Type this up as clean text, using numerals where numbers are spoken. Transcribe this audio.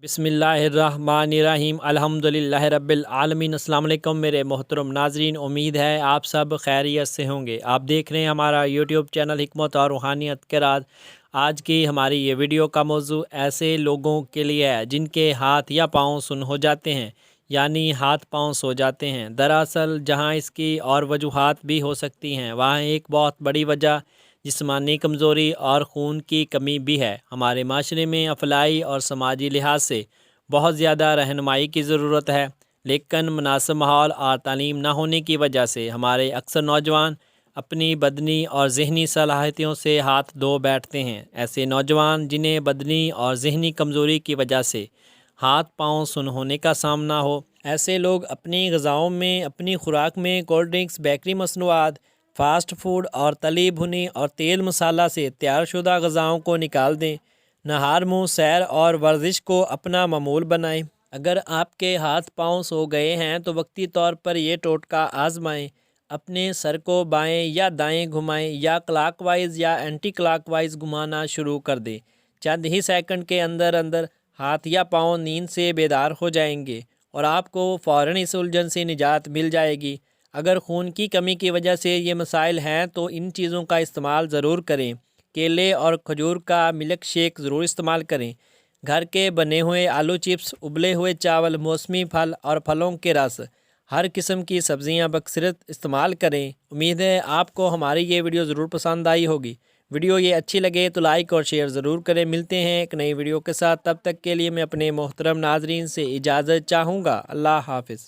बिस्मिल्लाहिर्रहमानिर्रहीम अल्हम्दुलिल्लाहि रब्बिल आलमीन। अस्सलाम वालेकुम मेरे मोहतरम नाजरीन, उम्मीद है आप सब खैरियत से होंगे। आप देख रहे हैं हमारा यूट्यूब चैनल हिकमत और रूहानियत के राज। आज की हमारी ये वीडियो का मौजू ऐसे लोगों के लिए है जिनके हाथ या पाँव सुन्न हो जाते हैं, यानी हाथ पाँव सो जाते हैं। दरअसल जहाँ इसकी और वजूहात भी हो सकती हैं, वहाँ एक बहुत बड़ी वजह जिस्मानी कमज़ोरी और खून की कमी भी है। हमारे माशरे में अफलाई और समाजी लिहाज से बहुत ज़्यादा रहनुमाई की ज़रूरत है, लेकिन मुनासिब माहौल और तालीम ना होने की वजह से हमारे अक्सर नौजवान अपनी बदनी और ज़हनी सलाहियतों से हाथ धो बैठते हैं। ऐसे नौजवान जिन्हें बदनी और ज़हनी कमज़ोरी की वजह से हाथ पाँव सुन्न होने का सामना हो, ऐसे लोग अपनी ग़िज़ाओं में, अपनी खुराक में कोल्ड ड्रिंक्स, बेकरी मसनूआत, फ़ास्ट फूड और तली भुनी और तेल मसाला से तैयारशुदा ग़िज़ाओं को निकाल दें। नहार मुँह सैर और वर्जिश को अपना मामूल बनाएं। अगर आपके हाथ पाँव सो गए हैं तो वक्ती तौर पर ये टोटका आजमाएं। अपने सर को बाएं या दाएं घुमाएं या क्लॉकवाइज या एंटी क्लॉकवाइज घुमाना शुरू कर दें। चंद ही सेकंड के अंदर अंदर हाथ या पाँव नींद से बेदार हो जाएंगे और आपको फ़ौरन इस उलझन से निजात मिल जाएगी। अगर खून की कमी की वजह से ये मसाइल हैं तो इन चीज़ों का इस्तेमाल ज़रूर करें। केले और खजूर का मिल्क शेक ज़रूर इस्तेमाल करें। घर के बने हुए आलू चिप्स, उबले हुए चावल, मौसमी फल और फलों के रस, हर किस्म की सब्ज़ियां बकसरत इस्तेमाल करें। उम्मीद है आपको हमारी ये वीडियो ज़रूर पसंद आई होगी। वीडियो ये अच्छी लगे तो लाइक और शेयर ज़रूर करें। मिलते हैं एक नई वीडियो के साथ, तब तक के लिए मैं अपने मोहतरम नाजरीन से इजाज़त चाहूँगा। अल्लाह हाफ़िज़।